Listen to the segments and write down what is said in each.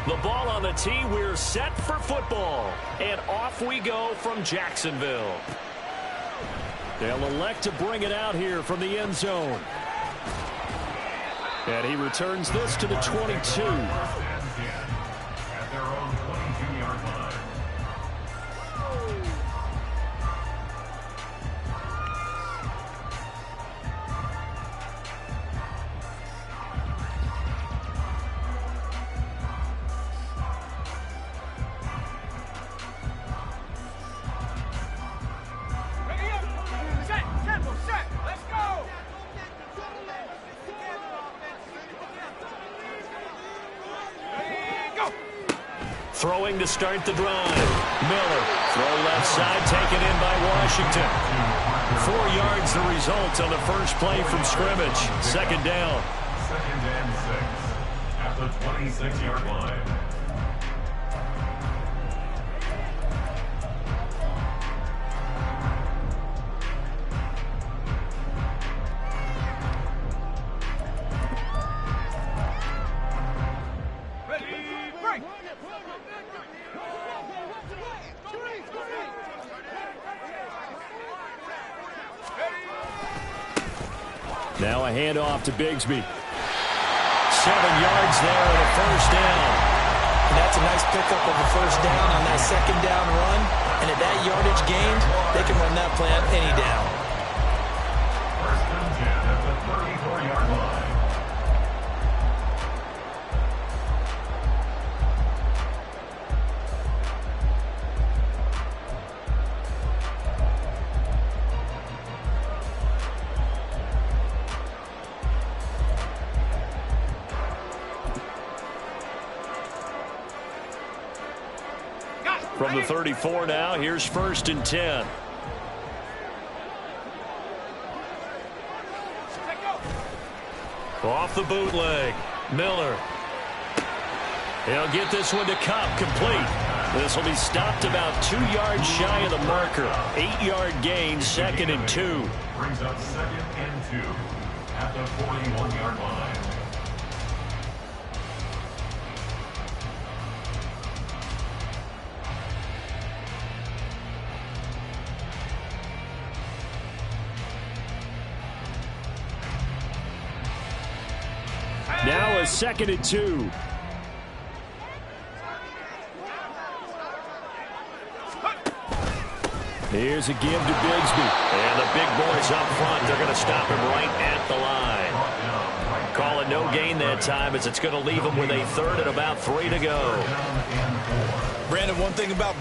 The ball on the tee. We're set for football. And off we go from Jacksonville. They'll elect to bring it out here from the end zone. And he returns this to the 22. Throwing to start the drive. Miller, throw left side, taken in by Washington. 4 yards the result on the first play from scrimmage. Second down. 2nd and 6 at the 26-yard line. Now a handoff to Bigsby. 7 yards there and a first down. And that's a nice pickup of a first down on that second down run. And at that yardage gained, they can run that play on any down. 1st and 10 at the 34-yard line. From the 34 now, here's 1st and 10. Off the bootleg. Miller. He'll get this one to Cup, complete. This will be stopped about 2 yards shy of the marker. 8-yard gain, 2nd and 2. Brings up 2nd and 2 at the 41-yard line. Now a 2nd and 2. Here's a give to Bigsby. And the big boys up front, they're going to stop him right at the line. Call it no gain that time as it's going to leave him with a 3rd and about 3 to go. Brandon, one thing about...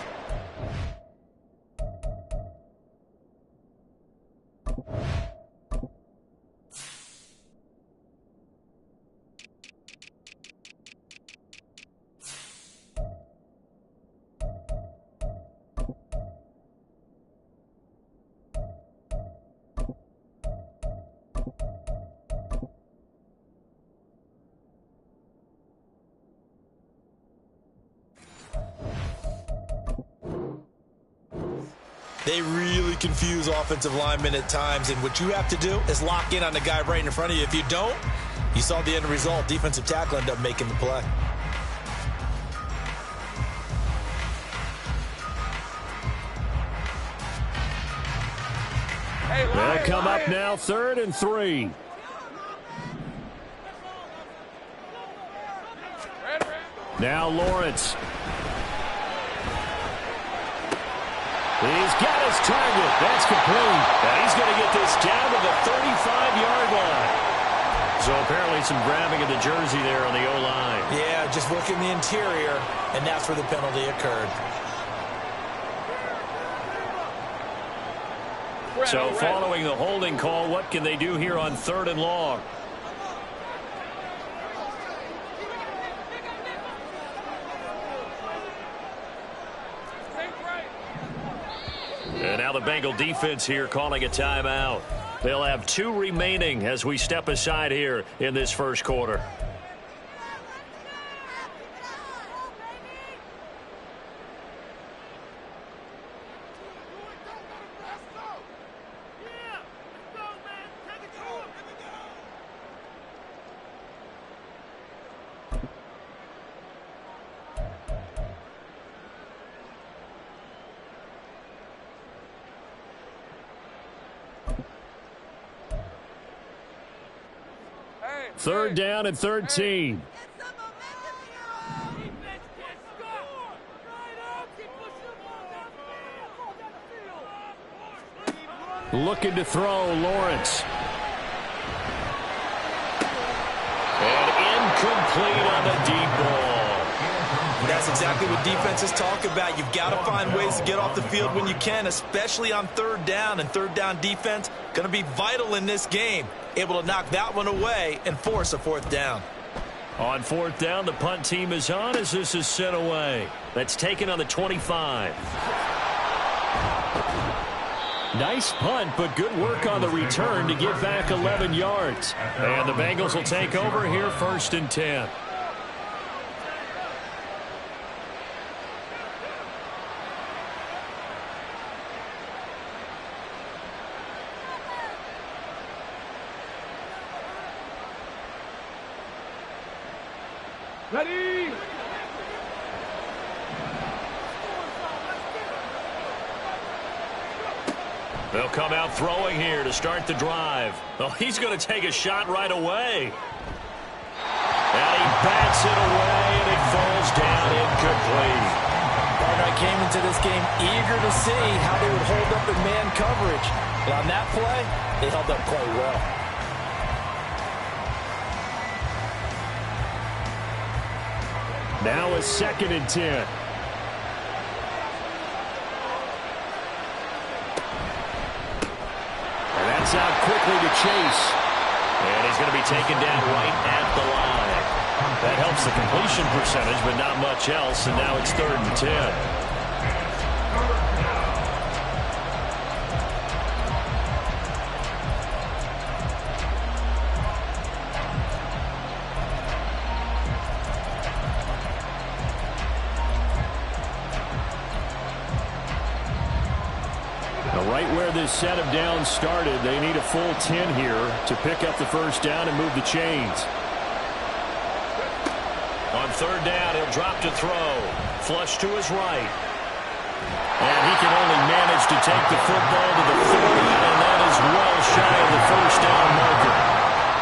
They really confuse offensive linemen at times, and what you have to do is lock in on the guy right in front of you. If you don't, you saw the end result. Defensive tackle ended up making the play. They'll come up now, 3rd and 3. Now Lawrence. He's got his target. That's complete. And he's going to get this down to the 35-yard line. So apparently some grabbing of the jersey there on the O-line. Yeah, just working the interior, and that's where the penalty occurred. So following the holding call, what can they do here on 3rd and long? And now the Bengal defense here calling a timeout. They'll have 2 remaining as we step aside here in this first quarter. Third down and 13. Looking to throw, Lawrence. And incomplete on the deep ball. That's exactly what defenses talk about. You've got to find ways to get off the field when you can, especially on third down. And third down defense going to be vital in this game. Able to knock that one away and force a fourth down. On fourth down, the punt team is on as this is sent away. That's taken on the 25. Nice punt, but good work on the return to get back 11 yards. And the Bengals will take over here, 1st and 10. Ready? They'll come out throwing here to start the drive. Oh, he's going to take a shot right away. And he bats it away, and it falls down incomplete. I came into this game eager to see how they would hold up in man coverage. And on that play, they held up quite well. Now a 2nd and 10. That's out quickly to Chase. And he's going to be taken down right at the line. That helps the completion percentage, but not much else. And now it's 3rd and 10. Right where this set of downs started, they need a full 10 here to pick up the first down and move the chains. On 3rd down, he'll drop to throw. Flush to his right. And he can only manage to take the football to the 40, and that is well shy of the first down marker.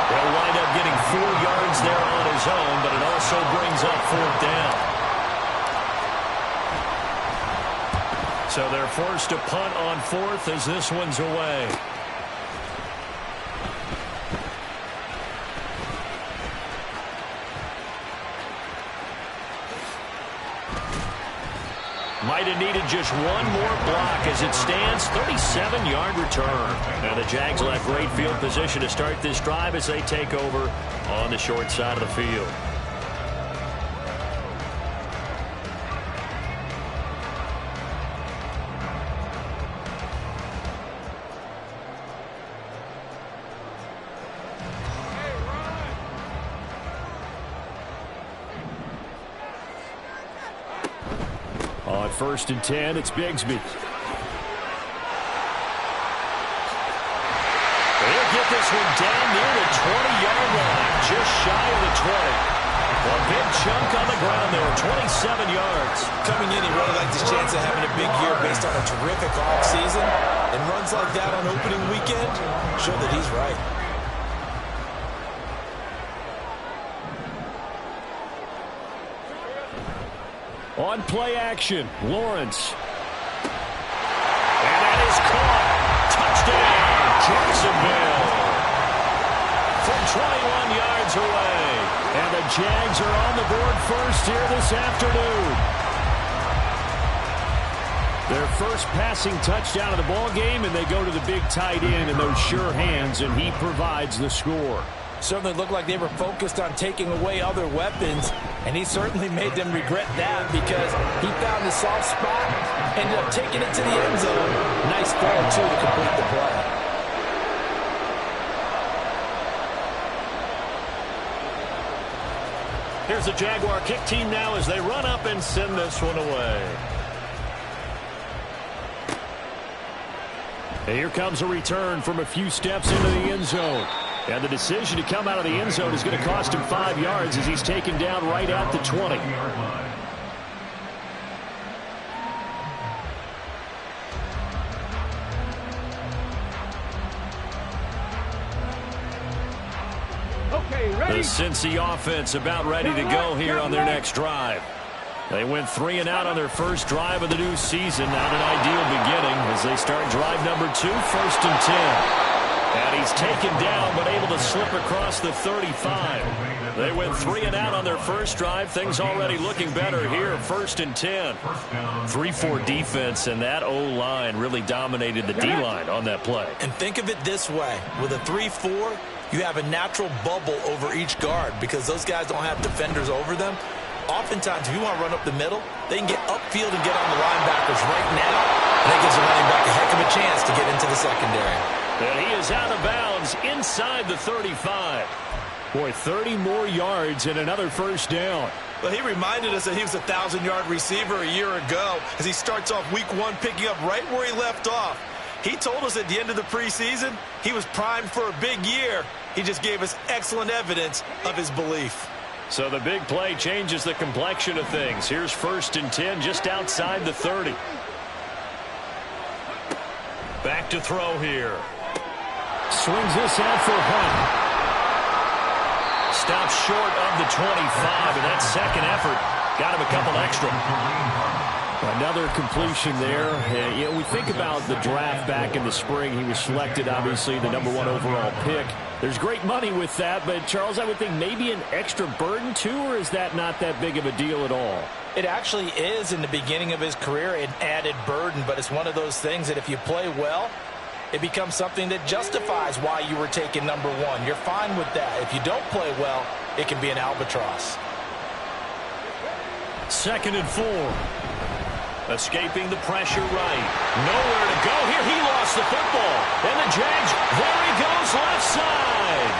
He'll wind up getting 4 yards there on his own, but it also brings up 4th down. So they're forced to punt on 4th as this one's away. Might have needed just one more block as it stands. 37-yard return. Now the Jags will have great field position to start this drive as they take over on the short side of the field. On 1st and 10, it's Bigsby. They'll get this one down near the 20-yard line, just shy of the 20. A big chunk on the ground there, 27 yards. Coming in, he really liked his chance of having a big year based on a terrific offseason. And runs like that on opening weekend show that he's right. On play action, Lawrence. And that is caught. Touchdown, Jacksonville. From 21 yards away. And the Jags are on the board first here this afternoon. Their first passing touchdown of the ball game, and they go to the big tight end in those sure hands, and he provides the score. Certainly looked like they were focused on taking away other weapons, and he certainly made them regret that because he found the soft spot, ended up taking it to the end zone. Nice throw, too, to complete the play. Here's the Jaguar kick team now as they run up and send this one away. And here comes a return from a few steps into the end zone. And the decision to come out of the end zone is going to cost him 5 yards as he's taken down right at the 20. Okay, The Cincy offense about ready to go here on their next drive. They went 3 and out on their first drive of the new season. Not an ideal beginning as they start drive number 2, 1st and 10. And he's taken down, but able to slip across the 35. They went 3 and out on their first drive. Things already looking better here, 1st and 10. 3-4 defense, and that O-line really dominated the D-line on that play. And think of it this way. With a 3-4, you have a natural bubble over each guard because those guys don't have defenders over them. Oftentimes, if you want to run up the middle, they can get upfield and get on the linebackers right now. And that gives the running back a heck of a chance to get into the secondary. And he is out of bounds inside the 35. Boy, 30 more yards and another first down. Well, he reminded us that he was a 1,000-yard receiver a year ago as he starts off week 1 picking up right where he left off. He told us at the end of the preseason he was primed for a big year. He just gave us excellent evidence of his belief. So the big play changes the complexion of things. Here's 1st and 10 just outside the 30. Back to throw here. Swings this out for Hunt. Stops short of the 25, and that second effort got him a couple extra. Another completion there. You know, we think about the draft back in the spring. He was selected, obviously, the #1 overall pick. There's great money with that, but, Charles, I would think maybe an extra burden, too, or is that not that big of a deal at all? It actually is in the beginning of his career an added burden, but it's one of those things that if you play well, it becomes something that justifies why you were taken #1. You're fine with that. If you don't play well, it can be an albatross. 2nd and 4. Escaping the pressure right. Nowhere to go here. He lost the football. And the Jags, there he goes, left side.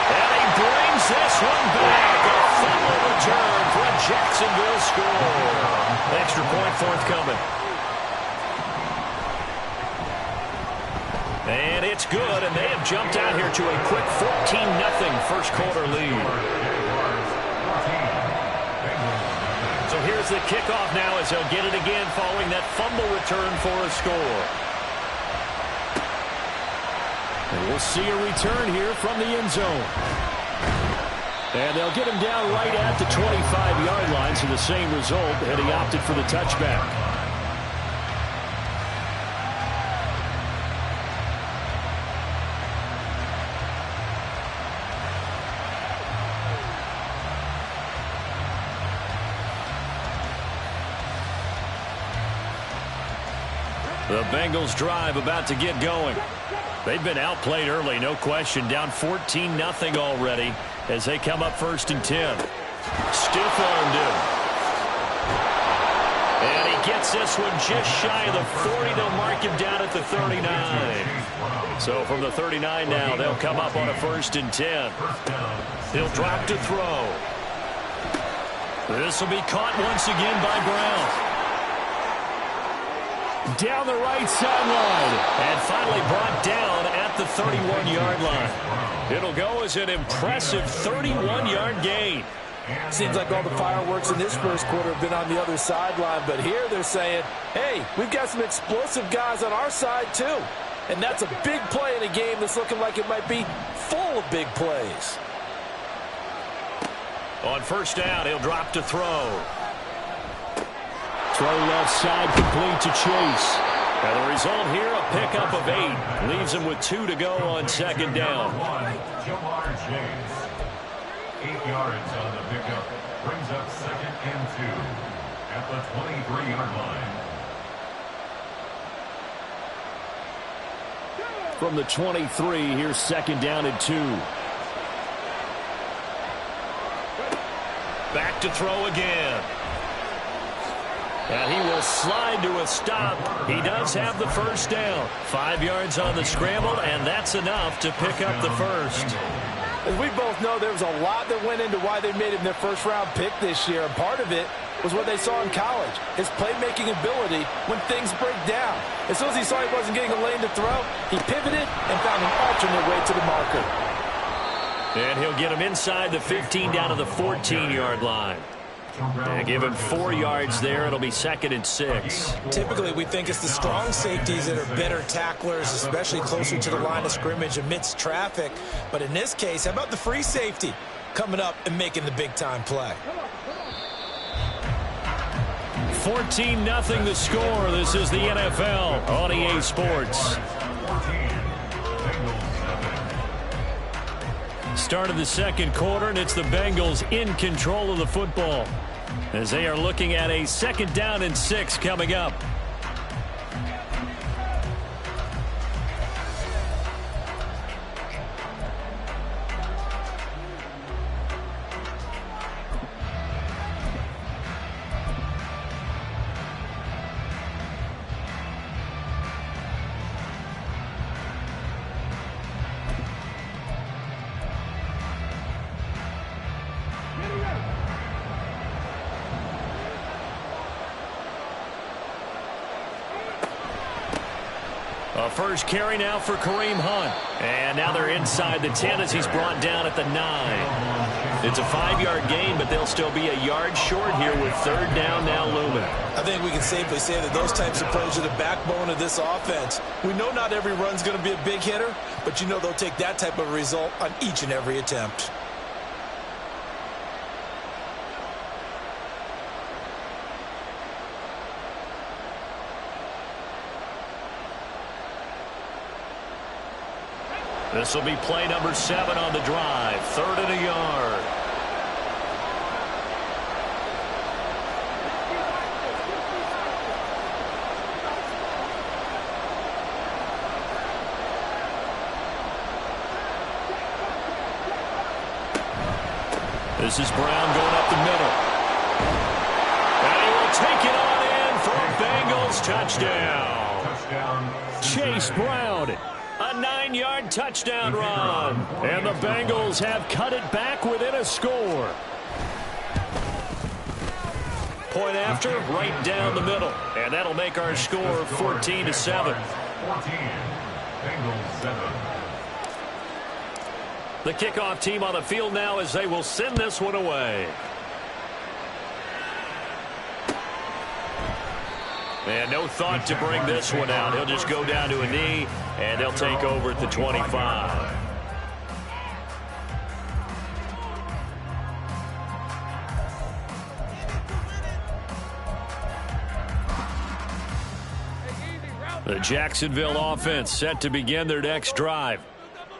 And he brings this one back. A fumble return for a Jacksonville score. Extra point forthcoming. And it's good, and they have jumped out here to a quick 14-0 first quarter lead. So here's the kickoff now as they'll get it again following that fumble return for a score. And we'll see a return here from the end zone. And they'll get him down right at the 25-yard line, so the same result, and he opted for the touchback. The Bengals drive about to get going. They've been outplayed early, no question. Down 14-0 already as they come up 1st and 10. Stiff-armed him. And he gets this one just shy of the 40. They'll mark him down at the 39. So from the 39 now, they'll come up on a 1st and 10. He'll drop to throw. This will be caught once again by Brown. Down the right sideline. And finally brought down at the 31-yard line. It'll go as an impressive 31-yard gain. Seems like all the fireworks in this first quarter have been on the other sideline, but here they're saying, hey, we've got some explosive guys on our side too. And that's a big play in a game that's looking like it might be full of big plays. On 1st down, he'll drop to throw. Throw left side complete to Chase. And the result here, a pickup of 8. Leaves him with 2 to go on 2nd down. 8 yards on the pickup. Brings up 2nd and 2 at the 23-yard line. From the 23, here's 2nd down and 2. Back to throw again. And he will slide to a stop. He does have the 1st down. 5 yards on the scramble, and that's enough to pick up the first. As we both know, there was a lot that went into why they made him their first-round pick this year, and part of it was what they saw in college, his playmaking ability when things break down. As soon as he saw he wasn't getting a lane to throw, he pivoted and found an alternate way to the marker. And he'll get him inside the 15 down to the 14-yard line. And give him 4 yards there. It'll be 2nd and 6. Typically, we think it's the strong safeties that are better tacklers, especially closer to the line of scrimmage amidst traffic. But in this case, how about the free safety coming up and making the big-time play? 14-0 the score. This is the NFL on EA Sports. Start of the second quarter, and it's the Bengals in control of the football as they are looking at a 2nd down and 6 coming up. First carry now for Kareem Hunt. And now they're inside the 10 as he's brought down at the 9. It's a 5-yard gain, but they'll still be a yard short here with 3rd down now looming. I think we can safely say that those types of plays are the backbone of this offense. We know not every run's going to be a big hitter, but you know they'll take that type of result on each and every attempt. This will be play number 7 on the drive. 3rd and a yard. This is Brown going up the middle. And he will take it on in for a Bengals touchdown. Chase Brown. A 9-yard touchdown run. And the Bengals have cut it back within a score. Point after, right down the middle. And that'll make our score 14-7. 14. Bengals 7. The kickoff team on the field now as they will send this one away. And no thought to bring this one out. He'll just go down to a knee, and they'll take over at the 25. The Jacksonville offense set to begin their next drive.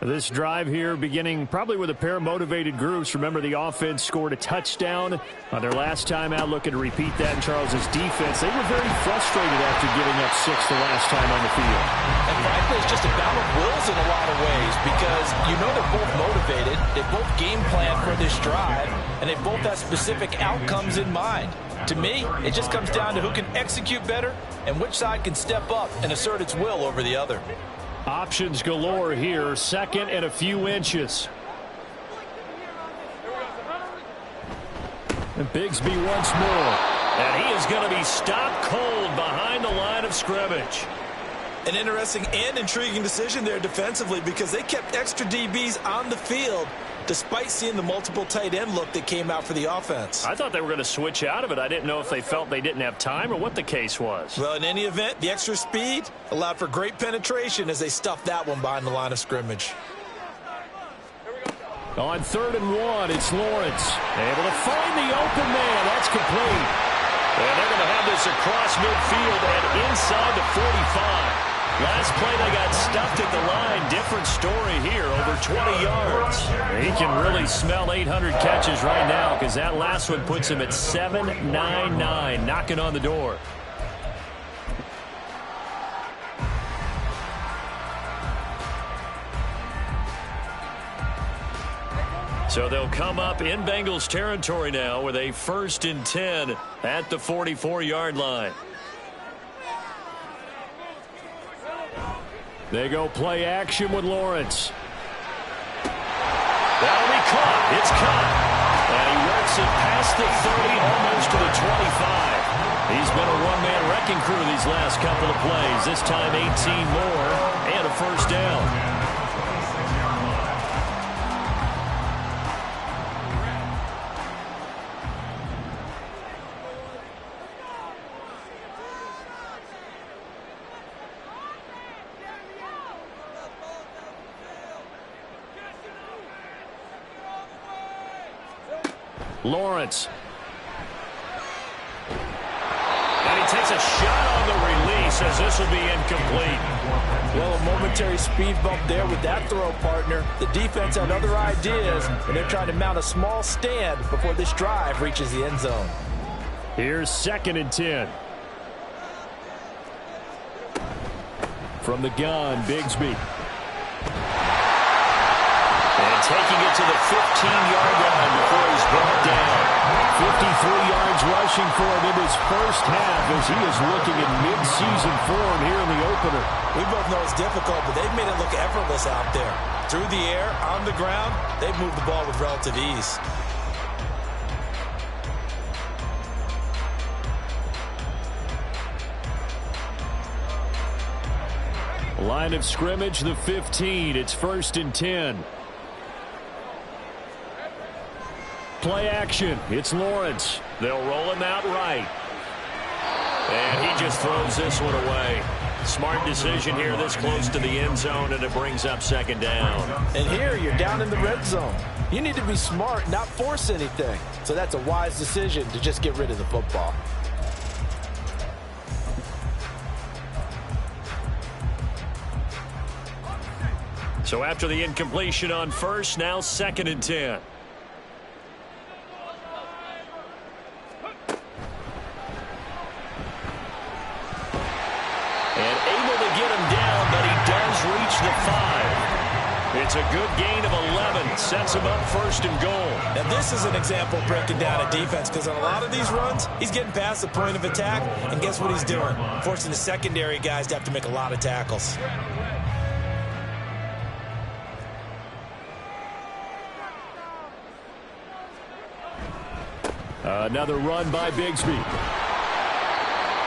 This drive here beginning probably with a pair of motivated groups. Remember, the offense scored a touchdown on their last time out. Looking to repeat that in Charles's defense. They were very frustrated after giving up 6 the last time on the field. And frankly, it's just a battle of wills in a lot of ways because you know they're both motivated. They both game plan for this drive, and they both have specific outcomes in mind. To me, it just comes down to who can execute better and which side can step up and assert its will over the other. Options galore here. 2nd and a few inches. And Bigsby once more. And he is going to be stopped cold behind the line of scrimmage. An interesting and intriguing decision there defensively because they kept extra DBs on the field despite seeing the multiple tight end look that came out for the offense. I thought they were going to switch out of it. I didn't know if they felt they didn't have time or what the case was. Well, in any event, the extra speed allowed for great penetration as they stuffed that one behind the line of scrimmage. On 3rd and 1, it's Lawrence. Able to find the open man. That's complete. And they're going to have this across midfield and inside the 45. Last play, they got stuffed at the line. Different story here, over 20 yards. He can really smell 800 catches right now because that last one puts him at 799, knocking on the door. So they'll come up in Bengals territory now with a 1st and 10 at the 44-yard line. They go play action with Lawrence. That'll be caught. It's caught. And he works it past the 30, almost to the 25. He's been a one-man wrecking crew these last couple of plays. This time 18 more and a 1st down. Lawrence. And he takes a shot on the release as this will be incomplete. Well, a momentary speed bump there with that throw, partner. The defense had other ideas, and they're trying to mount a small stand before this drive reaches the end zone. Here's 2nd and 10. From the gun, Bigsby. And taking it to the 15-yard line before he's brought down. 53 yards rushing for him in his first half as he is looking at mid-season form here in the opener. We both know it's difficult, but they've made it look effortless out there. Through the air, on the ground, they've moved the ball with relative ease. Line of scrimmage, the 15. It's 1st and 10. Play action. It's Lawrence. They'll roll him out right. And he just throws this one away. Smart decision here this close to the end zone, and it brings up 2nd down. And here you're down in the red zone. You need to be smart, not force anything. So that's a wise decision to just get rid of the football. So after the incompletion on first, now 2nd and 10. And able to get him down, but he does reach the 5. It's a good gain of 11. Sets him up 1st and goal. Now this is an example of breaking down a defense, because on a lot of these runs, he's getting past the point of attack, and guess what he's doing? Forcing the secondary guys to have to make a lot of tackles. Another run by Bigsby.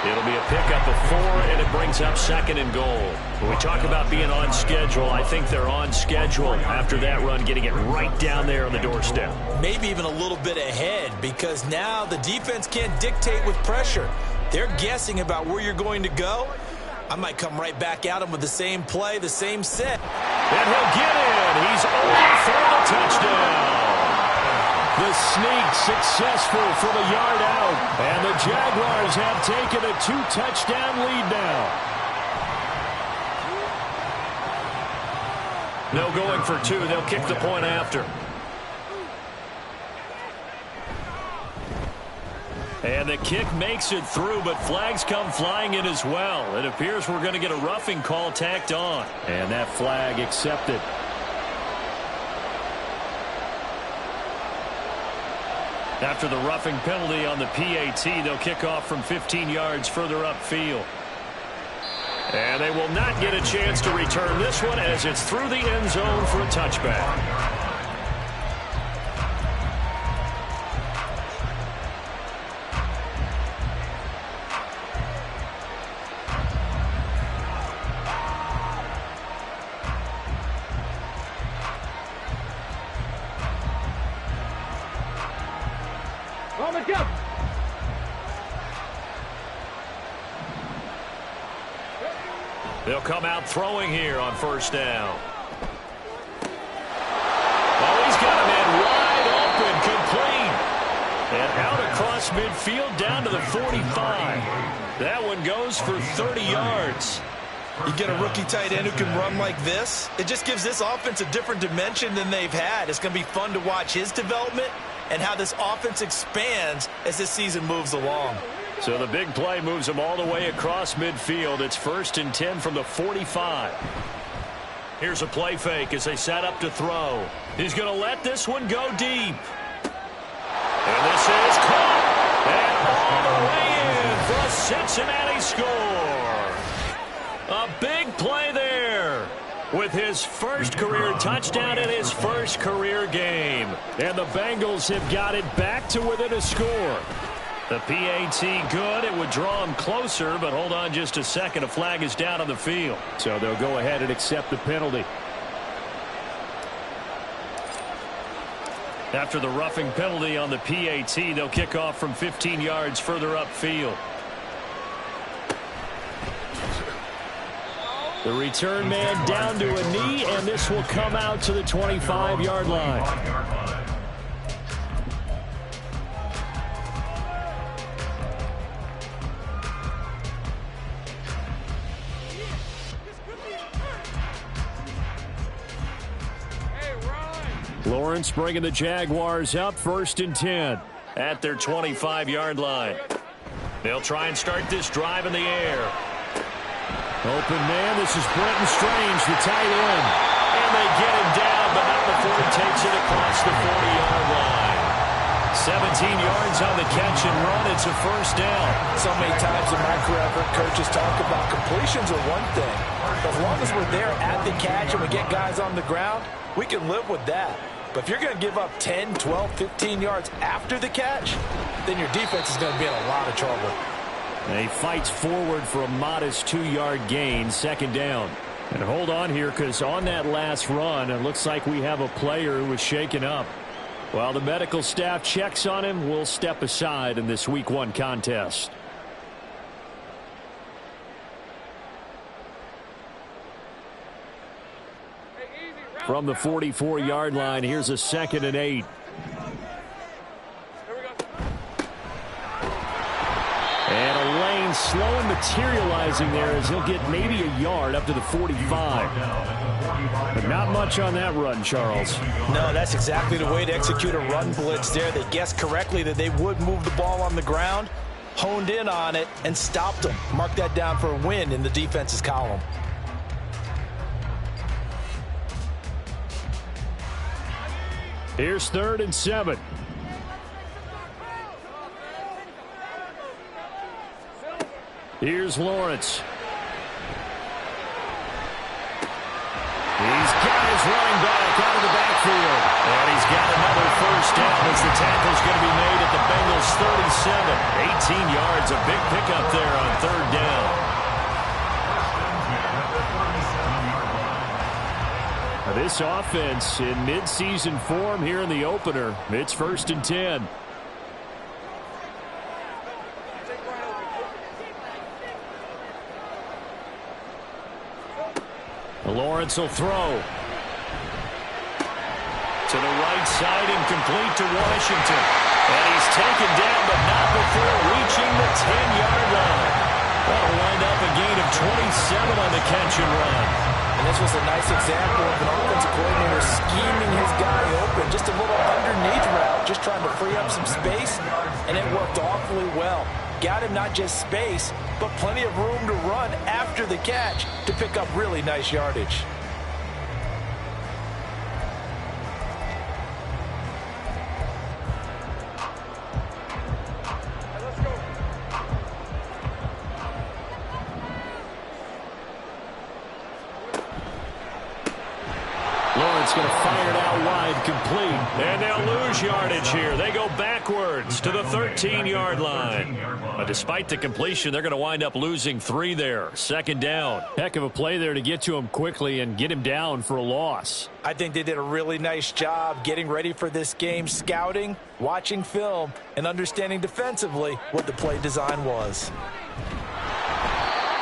It'll be a pickup of 4, and it brings up 2nd and goal. When we talk about being on schedule, I think they're on schedule after that run, getting it right down there on the doorstep. Maybe even a little bit ahead, because now the defense can't dictate with pressure. They're guessing about where you're going to go. I might come right back at him with the same play, the same set. And he'll get in. He's over for the touchdown. The sneak successful from a yard out. And the Jaguars have taken a 2-touchdown lead now. No going for 2. They'll kick the point after. And the kick makes it through, but flags come flying in as well. It appears we're going to get a roughing call tacked on. And that flag accepted. After the roughing penalty on the PAT, they'll kick off from 15 yards further upfield. And they will not get a chance to return this one as it's through the end zone for a touchback. They'll come out throwing here on 1st down. Oh, he's got a man wide open, complete. And out across midfield down to the 45. That one goes for 30 yards. You get a rookie tight end who can run like this, it just gives this offense a different dimension than they've had. It's going to be fun to watch his development and how this offense expands as this season moves along. So the big play moves them all the way across midfield. It's 1st and 10 from the 45. Here's a play fake as they set up to throw. He's going to let this one go deep. And this is caught. And all the way in for a Cincinnati score. A big play there with his first career touchdown in his first career game. And the Bengals have got it back to within a score. The PAT good. It would draw him closer, but hold on just a second. A flag is down on the field. So they'll go ahead and accept the penalty. After the roughing penalty on the PAT, they'll kick off from 15 yards further upfield. The return man down to a knee, and this will come out to the 25-yard line. Lawrence bringing the Jaguars up 1st and 10 at their 25-yard line. They'll try and start this drive in the air. Open man, this is Brenton Strange, the tight end. And they get him down, but not before he takes it across the 40-yard line. 17 yards on the catch and run. It's a 1st down. So many times in my career, I've heard coaches talk about completions are one thing. As long as we're there at the catch and we get guys on the ground, we can live with that. But if you're going to give up 10, 12, 15 yards after the catch, then your defense is going to be in a lot of trouble. And he fights forward for a modest 2-yard gain, 2nd down. And hold on here, because on that last run, it looks like we have a player who was shaken up. While the medical staff checks on him, we'll step aside in this Week 1 contest. From the 44-yard line, here's a 2nd and 8. And a lane slowly materializing there as he'll get maybe a yard up to the 45. But not much on that run, Charles. No, that's exactly the way to execute a run blitz there. They guessed correctly that they would move the ball on the ground, honed in on it, and stopped them. Mark that down for a win in the defense's column. Here's 3rd and 7. Here's Lawrence. He's got his running back out of the backfield. And he's got another 1st down as the tackle's going to be made at the Bengals' 37. 18 yards, a big pickup there on 3rd down. This offense in midseason form here in the opener. It's 1st and 10. Lawrence will throw. To the right side, incomplete to Washington. And he's taken down, but not before reaching the 10-yard line. That'll wind up a gain of 27 on the catch and run. And this was a nice example of an offensive coordinator scheming his guy open. Just a little underneath route, just trying to free up some space, and it worked awfully well. Got him not just space, but plenty of room to run after the catch to pick up really nice yardage. Going to fire it out wide, complete. And they'll lose yardage here. They go backwards to the 13-yard line. Despite the completion, they're going to wind up losing 3 there. 2nd down. Heck of a play there to get to him quickly and get him down for a loss. I think they did a really nice job getting ready for this game, scouting, watching film, and understanding defensively what the play design was.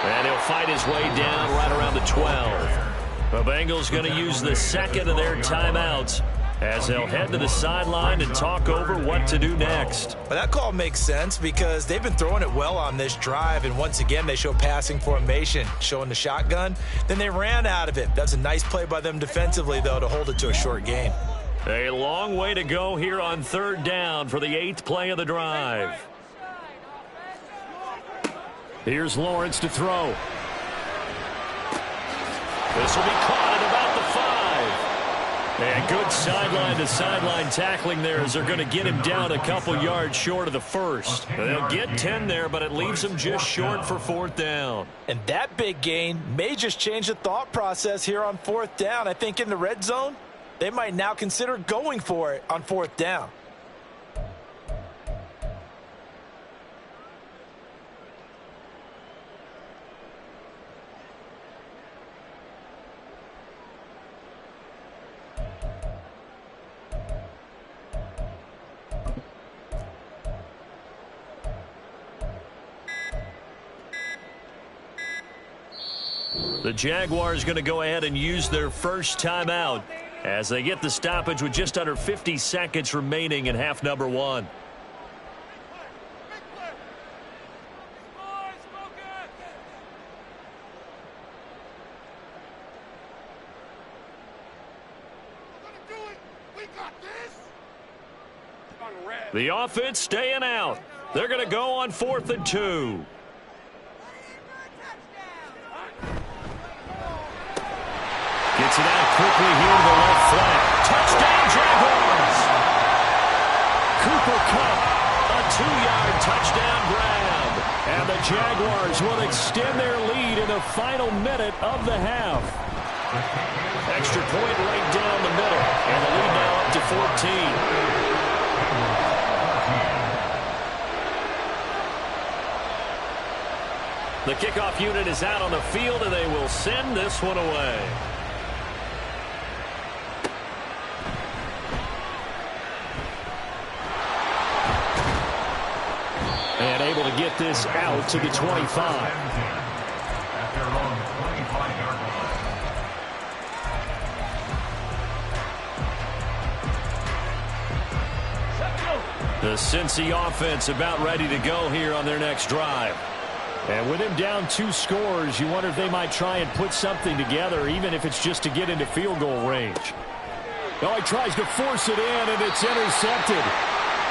And he'll fight his way down right around the 12. The Bengals going to use the 2nd of their timeouts as they'll head to the sideline and talk over what to do next. But that call makes sense because they've been throwing it well on this drive, and once again they show passing formation, showing the shotgun. Then they ran out of it. That's a nice play by them defensively, though, to hold it to a short gain. A long way to go here on 3rd down for the 8th play of the drive. Here's Lawrence to throw. This will be caught at about the 5. And good sideline-to-sideline tackling there as they're going to get him down a couple yards short of the 1st. They'll get 10 there, but it leaves them just short for 4th down. And that big gain may just change the thought process here on 4th down. I think in the red zone, they might now consider going for it on 4th down. The Jaguars going to go ahead and use their first timeout as they get the stoppage with just under 50 seconds remaining in half number 1. The offense staying out. They're going to go on 4th and 2. Gets it out quickly here to the left flank. Touchdown, Jaguars! Cooper Kupp, a 2-yard touchdown grab. And the Jaguars will extend their lead in the final minute of the half. Extra point right down the middle. And the lead now up to 14. The kickoff unit is out on the field, and they will send this one away. And able to get this out to the 25. At their own 25-yard line. The Cincy offense about ready to go here on their next drive. And with him down 2 scores, you wonder if they might try and put something together, even if it's just to get into field goal range. Oh, he tries to force it in, and it's intercepted.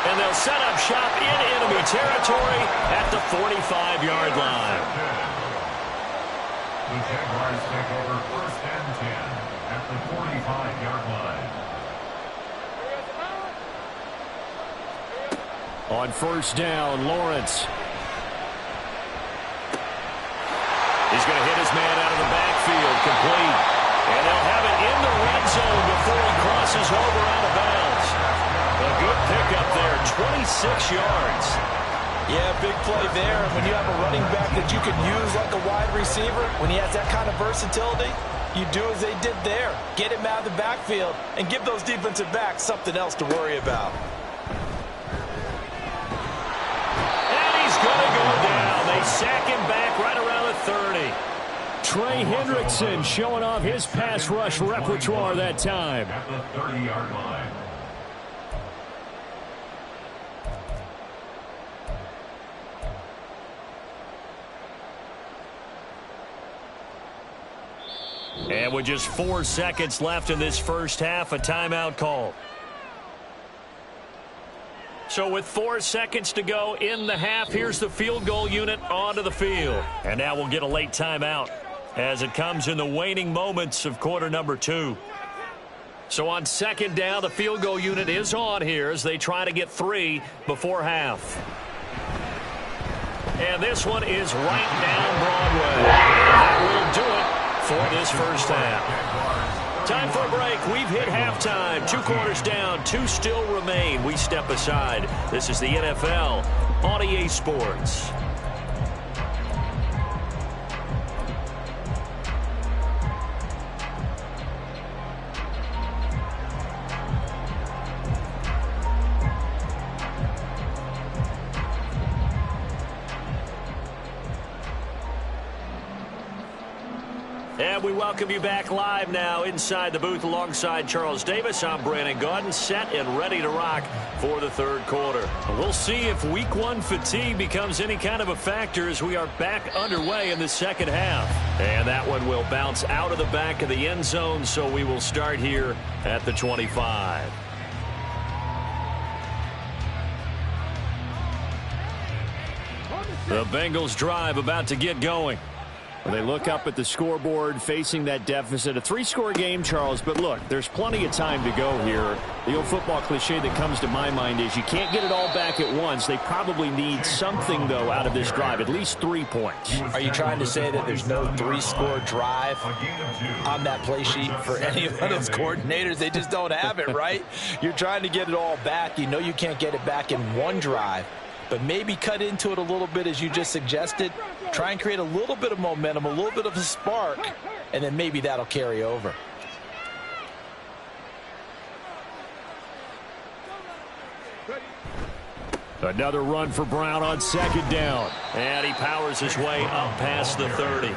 And they'll set up shop in enemy territory at the 45-yard line. The Jaguars take over 1st and 10 at the 45-yard line. On 1st down, Lawrence. He's going to hit his man out of the backfield, complete. And they'll have it in the red zone before he crosses over out of bounds. A good pickup there, 26 yards. Yeah, big play there. When you have a running back that you can use like a wide receiver, when he has that kind of versatility, you do as they did there. Get him out of the backfield and give those defensive backs something else to worry about. And he's going to go down. They sack him back right around the 30. Trey Hendrickson showing off his pass rush repertoire that time. At the 30-yard line. And with just 4 seconds left in this first half, a timeout call. So with 4 seconds to go in the half, here's the field goal unit onto the field. And now we'll get a late timeout as it comes in the waning moments of quarter number 2. So on 2nd down, the field goal unit is on here as they try to get 3 before half. And this one is right down Broadway. That will do it for this first half. Time for a break. We've hit halftime. 2 quarters down, 2 still remain. We step aside. This is the NFL on EA Sports. And we welcome you back live now inside the booth alongside Charles Davis. I'm Brandon Gaudin, set and ready to rock for the 3rd quarter. We'll see if week 1 fatigue becomes any kind of a factor as we are back underway in the 2nd half. And that one will bounce out of the back of the end zone, so we will start here at the 25. The Bengals drive about to get going. They look up at the scoreboard facing that deficit. A 3-score game, Charles, but look, there's plenty of time to go here. The old football cliche that comes to my mind is you can't get it all back at once. They probably need something, though, out of this drive, at least 3 points. Are you trying to say that there's no 3-score drive on that play sheet for any of those coordinators? They just don't have it, right? You're trying to get it all back. You know you can't get it back in one drive, but maybe cut into it a little bit as you just suggested. Try and create a little bit of momentum, a little bit of a spark, and then maybe that'll carry over. Another run for Brown on 2nd down. And he powers his way up past the 30.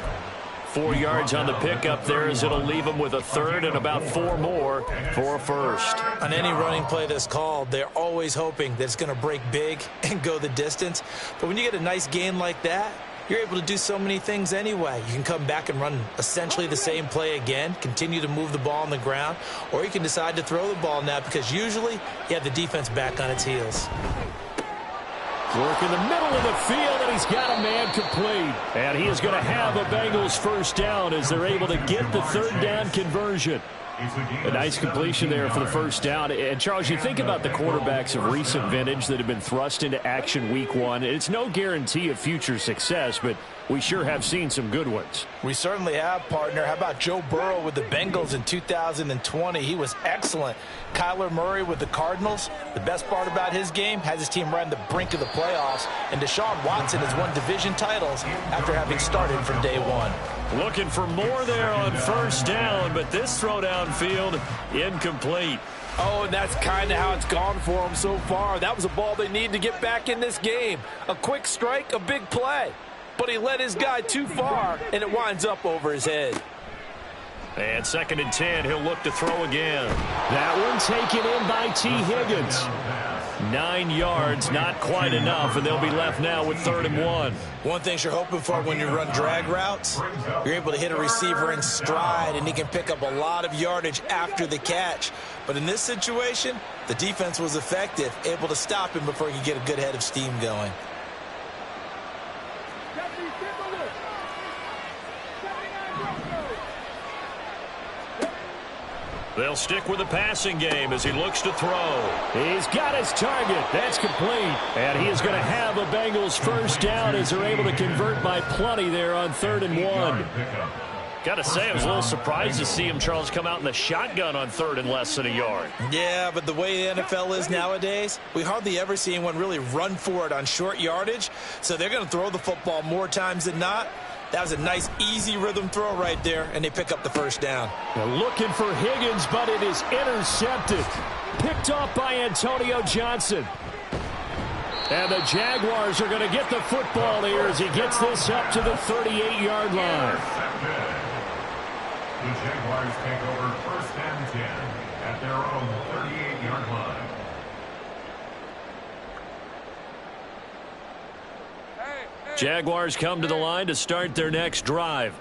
4 yards on the pickup there as it'll leave him with a 3rd and about 4 more for a 1st. On any running play that's called, they're always hoping that it's going to break big and go the distance. But when you get a nice gain like that, you're able to do so many things anyway. You can come back and run essentially the same play again, continue to move the ball on the ground, or you can decide to throw the ball now because usually you have the defense back on its heels. Work in the middle of the field, and he's got a man complete. And he is going to have a Bengals first down as they're able to get the third down conversion. A nice completion there for the first down. And, Charles, you think about the quarterbacks of recent vintage that have been thrust into action week one. It's no guarantee of future success, but we sure have seen some good ones. We certainly have, partner. How about Joe Burrow with the Bengals in 2020? He was excellent. Kyler Murray with the Cardinals. The best part about his game, has his team right on the brink of the playoffs. And Deshaun Watson has won division titles after having started from day one. Looking for more there on first down, but this throw downfield incomplete. Oh, and that's kind of how it's gone for them so far. That was a ball they need to get back in this game. A quick strike, a big play. But he led his guy too far, and it winds up over his head. And 2nd and 10, he'll look to throw again. That one taken in by T. Higgins. 9 yards, not quite enough, and they'll be left now with 3rd and 1. One thing you're hoping for when you run drag routes, you're able to hit a receiver in stride, and he can pick up a lot of yardage after the catch. But in this situation, the defense was effective, able to stop him before he could get a good head of steam going. They'll stick with the passing game as he looks to throw. He's got his target. That's complete. And he is going to have a Bengals first down as they're able to convert by plenty there on 3rd and 1. Got to say, I was a little surprised to see him, Charles, come out in the shotgun on 3rd and less than a yard. Yeah, but the way the NFL is nowadays, we hardly ever see anyone really run for it on short yardage. So they're going to throw the football more times than not. That was a nice, easy rhythm throw right there, and they pick up the first down. They're looking for Higgins, but it is intercepted. Picked off by Antonio Johnson. And the Jaguars are going to get the football here as he gets this up to the 38-yard line. The Jaguars take over 1st and 10 at their own 38-yard line. Jaguars come to the line to start their next drive.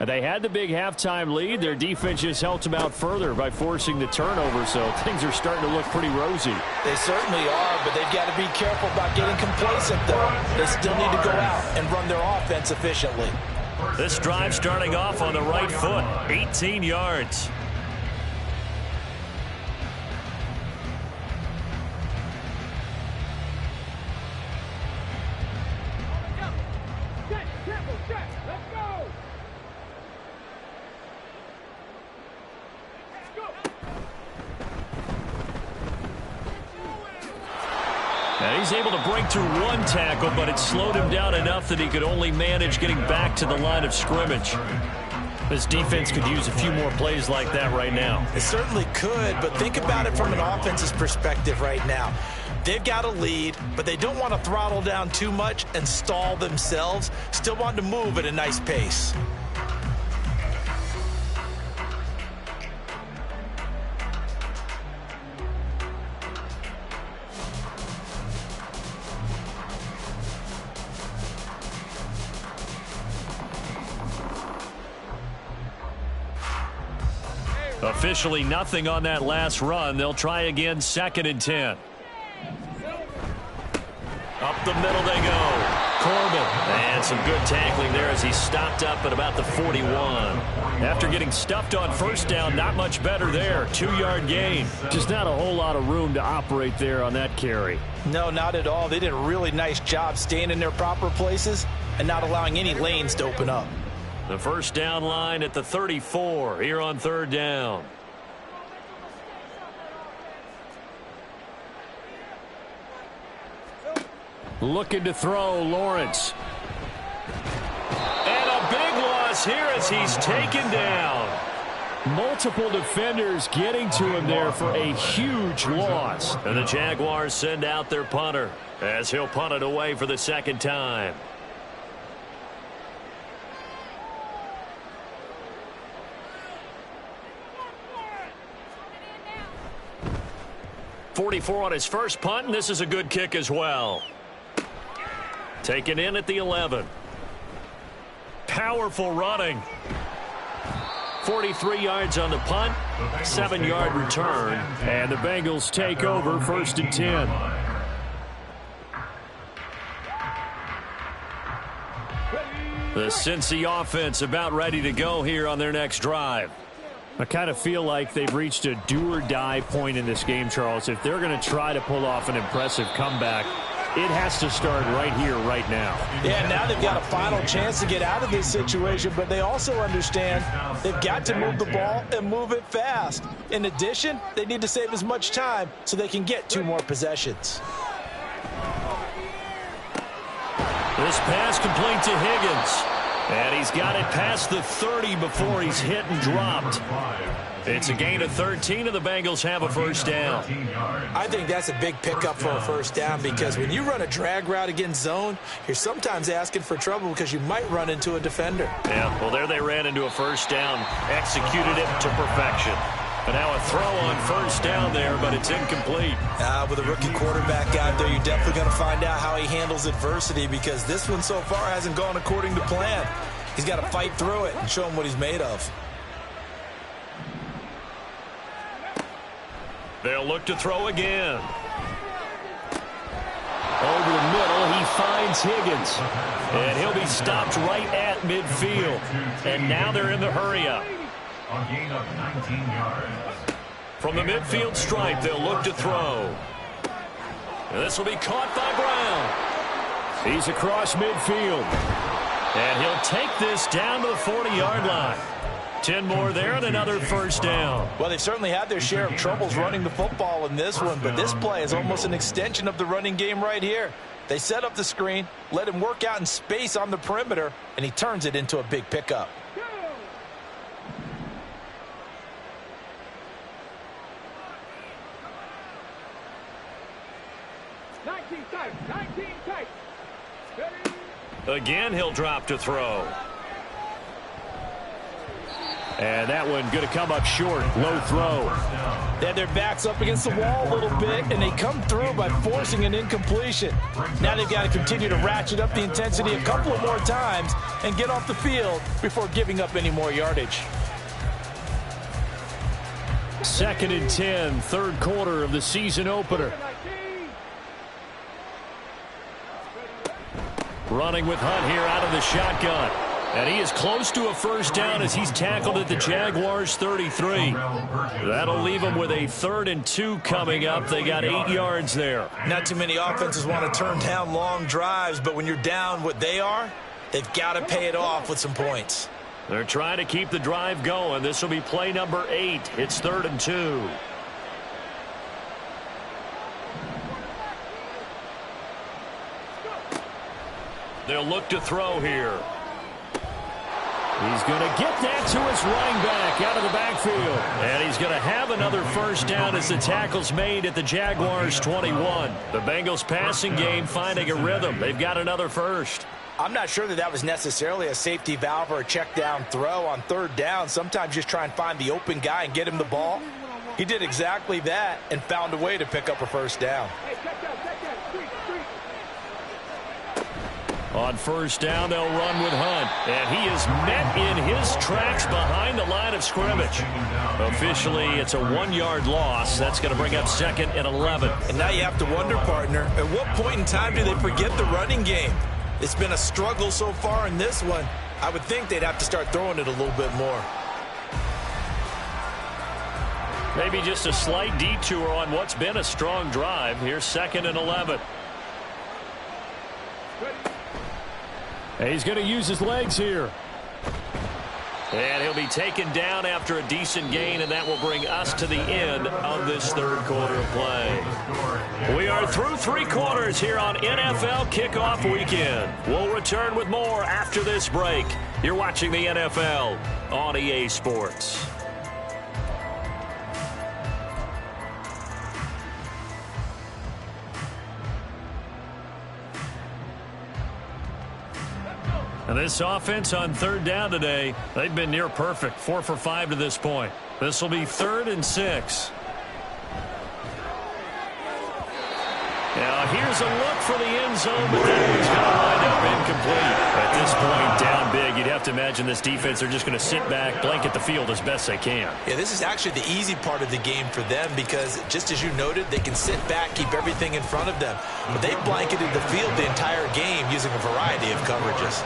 And they had the big halftime lead. Their defense just helped them out further by forcing the turnover, so things are starting to look pretty rosy. They certainly are, but they've got to be careful about getting complacent, though. They still need to go out and run their offense efficiently. This drive starting off on the right foot, 18 yards. And he's able to break through one tackle, but it slowed him down enough that he could only manage getting back to the line of scrimmage. This defense could use a few more plays like that right now. It certainly could, but think about it from an offense's perspective right now. They've got a lead, but they don't want to throttle down too much and stall themselves. Still want to move at a nice pace. Officially nothing on that last run. They'll try again, 2nd and 10. Up the middle they go. Corbin. And some good tackling there as he stopped up at about the 41. After getting stuffed on first down, not much better there. 2-yard gain. Just not a whole lot of room to operate there on that carry. No, not at all. They did a really nice job staying in their proper places and not allowing any lanes to open up. The first down line at the 34 here on 3rd down. Looking to throw, Lawrence. And a big loss here as he's taken down. Multiple defenders getting to him there for a huge loss. And the Jaguars send out their punter as he'll punt it away for the 2nd time. .44 on his first punt, and this is a good kick as well. Taken in at the 11. powerful running. 43 yards on the punt, 7-yard return, and the Bengals take over 1st and 10. The Cincy offense about ready to go here on their next drive. I kind of feel like they've reached a do-or-die point in this game, Charles. If they're going to try to pull off an impressive comeback, it has to start right here, right now. Yeah, now they've got a final chance to get out of this situation, but they also understand they've got to move the ball and move it fast. In addition, they need to save as much time so they can get 2 more possessions. This pass complete to Higgins. And he's got it past the 30 before he's hit and dropped. It's a gain of 13, and the Bengals have a first down. I think that's a big pickup for a first down because when you run a drag route against zone, you're sometimes asking for trouble because you might run into a defender. Yeah, well, there they ran into a first down, executed it to perfection. But now a throw on first down there, but it's incomplete. With a rookie quarterback out there, you're definitely going to find out how he handles adversity because this one so far hasn't gone according to plan. He's got to fight through it and show him what he's made of. They'll look to throw again. Over the middle, he finds Higgins. And he'll be stopped right at midfield. And now they're in the hurry-up. A gain of 19 yards. From the midfield stripe, they'll look to throw. And this will be caught by Brown. He's across midfield. And he'll take this down to the 40-yard line. 10 more there and another first down. Well, they've certainly had their share of troubles running the football in this one, but this play is almost an extension of the running game right here. They set up the screen, let him work out in space on the perimeter, and he turns it into a big pickup. Again, he'll drop to throw. And that one going to come up short. Low throw. They had their backs up against the wall a little bit, and they come through by forcing an incompletion. Now they've got to continue to ratchet up the intensity a couple of more times and get off the field before giving up any more yardage. 2nd and 10, 3rd quarter of the season opener. Running with Hunt here out of the shotgun. And he is close to a first down as he's tackled at the Jaguars' 33. That'll leave him with a 3rd and 2 coming up. They got 8 yards there. Not too many offenses want to turn down long drives, but when you're down what they are, they've got to pay it off with some points. They're trying to keep the drive going. This will be play number 8. It's 3rd and 2. They'll look to throw here. He's going to get that to his running back out of the backfield. And he's going to have another first down as the tackle's made at the Jaguars' 21. The Bengals passing game finding a rhythm. They've got another first. I'm not sure that was necessarily a safety valve or a check down throw on 3rd down. Sometimes just try and find the open guy and get him the ball. He did exactly that and found a way to pick up a first down. On first down, they'll run with Hunt. And he is met in his tracks behind the line of scrimmage. Officially, it's a 1-yard loss. That's going to bring up 2nd and 11. And now you have to wonder, partner, at what point in time do they forget the running game? It's been a struggle so far in this one. I would think they'd have to start throwing it a little bit more. Maybe just a slight detour on what's been a strong drive. Here's 2nd and 11. And he's going to use his legs here. And he'll be taken down after a decent gain, and that will bring us to the end of this 3rd quarter of play. We are through 3 quarters here on NFL Kickoff Weekend. We'll return with more after this break. You're watching the NFL on EA Sports. And this offense on 3rd down today, they've been near perfect. 4 for 5 to this point. This will be 3rd and 6. Now here's a look for the end zone, but that one's going to wind up incomplete. At this point, down big, you'd have have to imagine this defense are just going to sit back, blanket the field as best they can. Yeah, this is actually the easy part of the game for them because, just as you noted, they can sit back, keep everything in front of them. But they blanketed the field the entire game using a variety of coverages.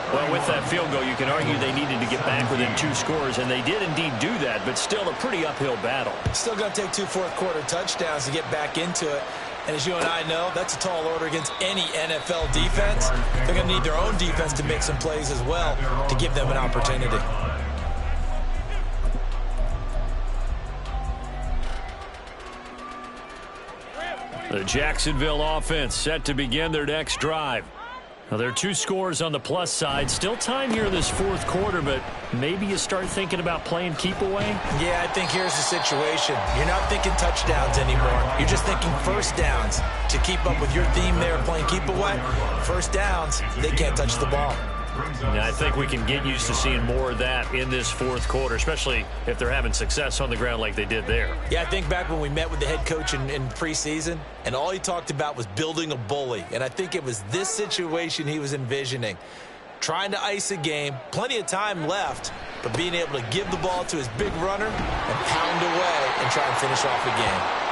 Well, with that field goal, you can argue they needed to get back within 2 scores, and they did indeed do that, but still a pretty uphill battle. Still going to take 2 fourth-quarter touchdowns to get back into it. And as you and I know, that's a tall order against any NFL defense. They're going to need their own defense to make some plays as well to give them an opportunity. The Jacksonville offense set to begin their next drive. Now, there are 2 scores on the plus side. Still time here in this fourth quarter, but maybe you start thinking about playing keep away? Yeah, I think here's the situation. You're not thinking touchdowns anymore. You're just thinking first downs. To keep up with your theme there, playing keep away, first downs, they can't touch the ball. Now, I think we can get used to seeing more of that in this fourth quarter, especially if they're having success on the ground like they did there. Yeah, I think back when we met with the head coach in preseason, and all he talked about was building a bully. And I think it was this situation he was envisioning. Trying to ice a game, plenty of time left, but being able to give the ball to his big runner and pound away and try and finish off the game.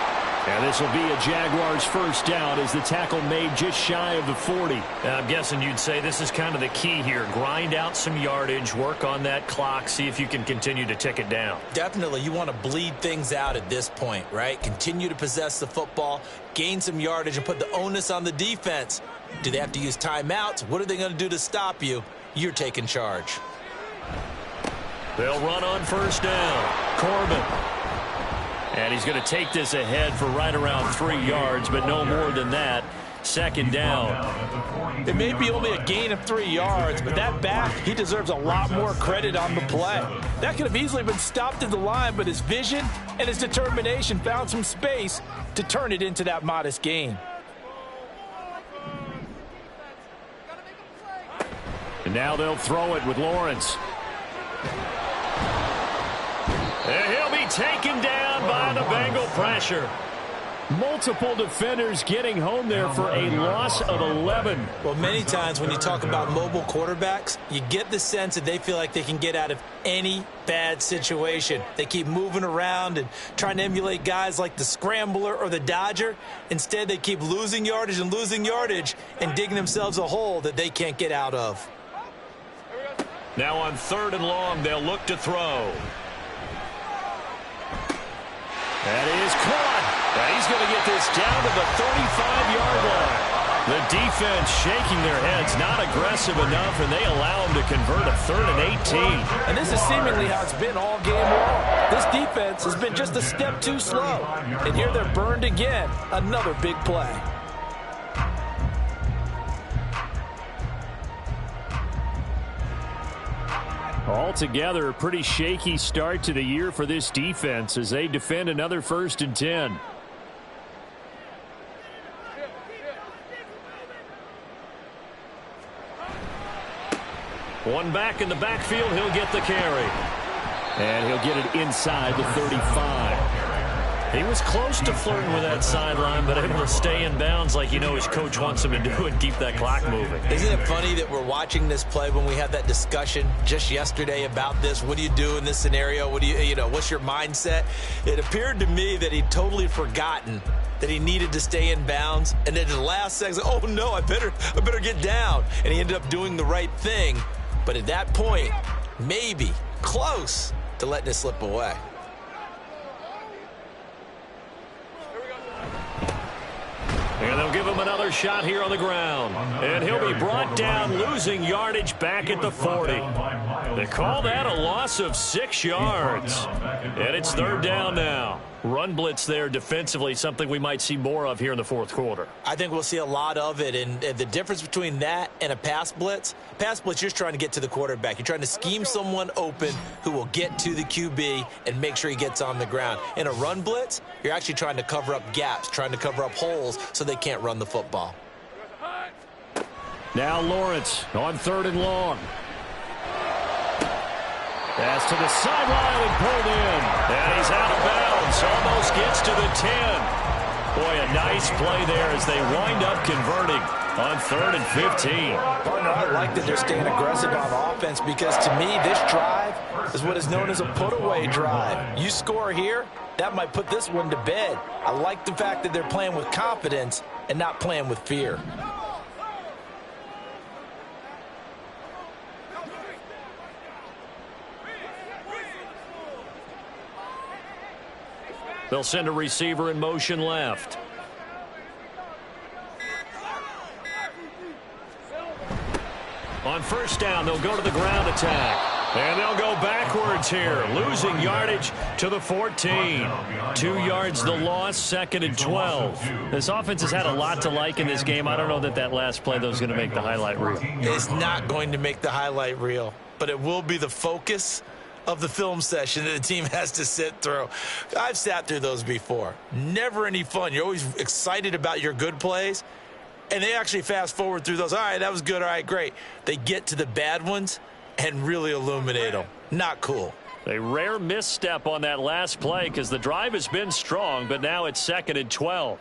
And this will be a Jaguars first down as the tackle made just shy of the 40. I'm guessing you'd say this is kind of the key here. Grind out some yardage, work on that clock, see if you can continue to tick it down. Definitely. You want to bleed things out at this point, right? Continue to possess the football, gain some yardage, and put the onus on the defense. Do they have to use timeouts? What are they going to do to stop you? You're taking charge. They'll run on first down. Corbin. And he's going to take this ahead for right around 3 yards, but no more than that. Second down. It may be only a gain of 3 yards, but that back, he deserves a lot more credit on the play. That could have easily been stopped at the line, but his vision and his determination found some space to turn it into that modest gain. And now they'll throw it with Lawrence. And he'll be taken down by the Bengal pressure. Multiple defenders getting home there for a loss of 11. Well, many times when you talk about mobile quarterbacks, you get the sense that they feel like they can get out of any bad situation. They keep moving around and trying to emulate guys like the Scrambler or the Dodger. Instead, they keep losing yardage and digging themselves a hole that they can't get out of. Now on 3rd and long, they'll look to throw. That is caught. And he's going to get this down to the 35-yard line. The defense shaking their heads, not aggressive enough, and they allow him to convert a 3rd and 18. And this is seemingly how it's been all game long. This defense has been just a step too slow. And here they're burned again. Another big play. Altogether, a pretty shaky start to the year for this defense as they defend another 1st and 10. One back in the backfield, he'll get the carry. And he'll get it inside the 35. He was close to flirting with that sideline, but able to stay in bounds like you know his coach wants him to do and keep that clock moving. Isn't it funny that we're watching this play when we had that discussion just yesterday about this? What do you do in this scenario? What do you know, what's your mindset? It appeared to me that he'd totally forgotten that he needed to stay in bounds, and then in the last second, oh no, I better get down. And he ended up doing the right thing. But at that point, maybe close to letting it slip away. And they'll give him another shot here on the ground. And he'll be brought down, losing yardage back at the 40. They call that a loss of 6 yards. And it's 3rd down now. Run blitz there defensively, something we might see more of here in the 4th quarter. I think we'll see a lot of it, and the difference between that and a pass blitz, you're just trying to get to the quarterback. You're trying to scheme someone open who will get to the QB and make sure he gets on the ground. In a run blitz, you're actually trying to cover up gaps, trying to cover up holes so they can't run the football. Now Lawrence on 3rd and long. Pass to the sideline and pulled in. And he's out of bounds. Almost gets to the 10. Boy, a nice play there as they wind up converting on 3rd and 15. Partner, I like that they're staying aggressive on offense because to me, this drive is what is known as a put-away drive. You score here, that might put this one to bed. I like the fact that they're playing with confidence and not playing with fear. They'll send a receiver in motion left. On 1st down, they'll go to the ground attack. And they'll go backwards here, losing yardage to the 14. 2 yards the loss, 2nd and 12. This offense has had a lot to like in this game. I don't know that that last play, though, is going to make the highlight reel. It's not going to make the highlight reel, but it will be the focus of the film session that the team has to sit through. I've sat through those before. Never any fun. You're always excited about your good plays, and they actually fast forward through those. All right, that was good. All right, great. They get to the bad ones and really illuminate them. Not cool. A rare misstep on that last play because the drive has been strong, but now it's 2nd and 12.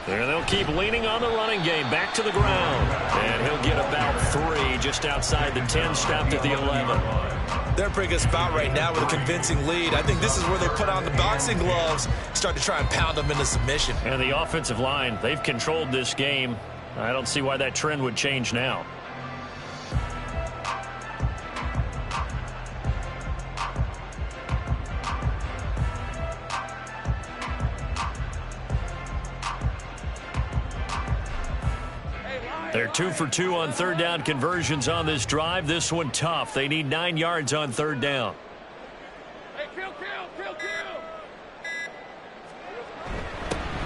And they'll keep leaning on the running game. Back to the ground. And he'll get about 3 just outside the 10, stopped at the 11. They're a pretty good spot right now with a convincing lead. I think this is where they put on the boxing gloves, start to try and pound them into submission. And the offensive line, they've controlled this game. I don't see why that trend would change now. They're 2 for 2 on 3rd down conversions on this drive. This one tough. They need 9 yards on 3rd down.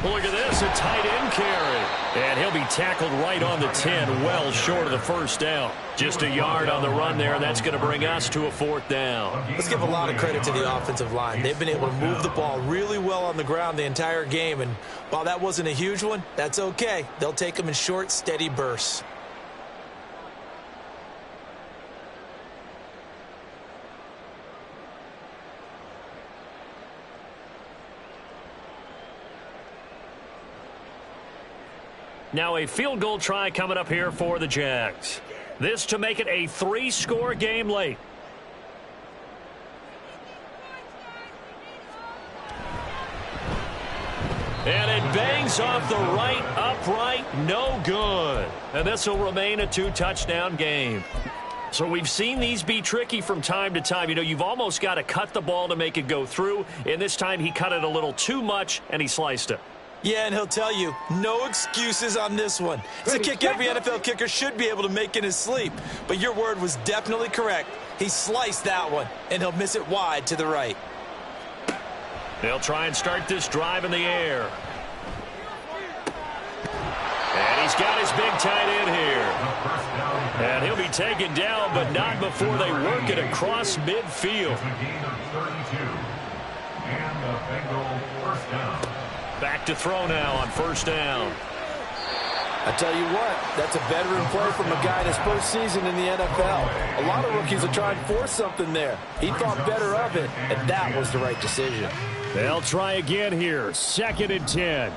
Look at this, a tight end carry. And he'll be tackled right on the 10, well short of the 1st down. Just a yard on the run there, and that's going to bring us to a 4th down. Let's give a lot of credit to the offensive line. They've been able to move the ball really well on the ground the entire game, and while that wasn't a huge one, that's okay. They'll take them in short, steady bursts. Now a field goal try coming up here for the Jags. This to make it a 3-score game late. And it bangs off the right upright, no good. And this will remain a 2-touchdown game. So we've seen these be tricky from time to time. You know, you've almost got to cut the ball to make it go through. And this time he cut it a little too much, and he sliced it. Yeah, and he'll tell you, no excuses on this one. It's a kick every NFL kicker should be able to make in his sleep. But your word was definitely correct. He sliced that one, and he'll miss it wide to the right. They'll try and start this drive in the air. And he's got his big tight end here. And he'll be taken down, but not before they work it across midfield. And the Bengal 1st down. Back to throw now on 1st down. I tell you what, that's a veteran play from a guy in his first season in the NFL. A lot of rookies will try and force something there. He thought better of it, and that was the right decision. They'll try again here. 2nd and 10.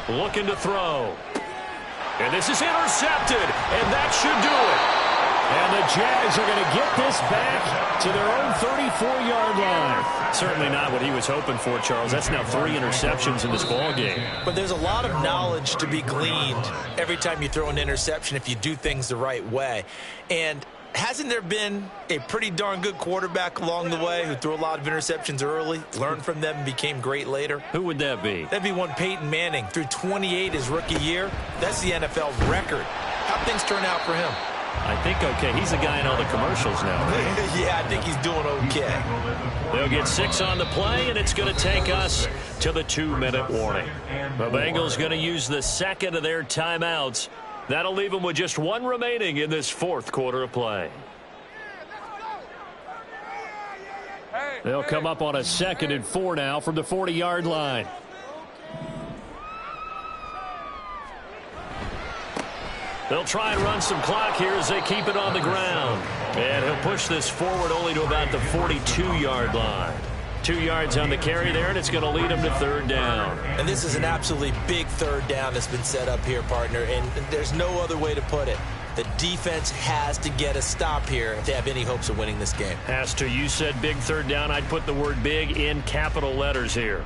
Looking to throw. And this is intercepted, and that should do it. And the Jags are going to get this back to their own 34-yard line. Certainly not what he was hoping for, Charles. That's now 3 interceptions in this ballgame. But there's a lot of knowledge to be gleaned every time you throw an interception if you do things the right way. And hasn't there been a pretty darn good quarterback along the way who threw a lot of interceptions early, learned from them, and became great later? Who would that be? That'd be one Peyton Manning. Threw 28 his rookie year. That's the NFL record. How'd things turn out for him? I think okay. He's the guy in all the commercials now. Right? Yeah, I think he's doing okay. They'll get 6 on the play, and it's going to take us to the 2-minute warning. The Bengals going to use the 2nd of their timeouts. That'll leave them with just 1 remaining in this 4th quarter of play. They'll come up on a 2nd and 4 now from the 40-yard line. They'll try and run some clock here as they keep it on the ground. And he'll push this forward only to about the 42-yard line. 2 yards on the carry there, and it's going to lead them to third down. And this is an absolutely big third down that's been set up here, partner, and there's no other way to put it. The defense has to get a stop here if they have any hopes of winning this game. Has to. You said big third down. I'd put the word big in capital letters here.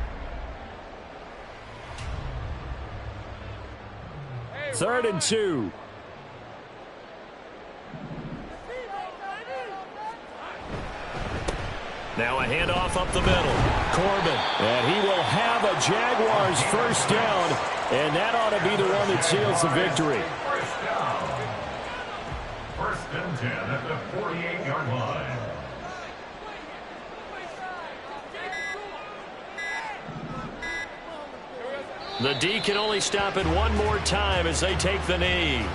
3rd and 2. Now a handoff up the middle. Corbin. And he will have a Jaguars first down. And that ought to be the one that seals the victory. First down. 1st and 10 at the 48-yard line. The D can only stop it one more time as they take the knee.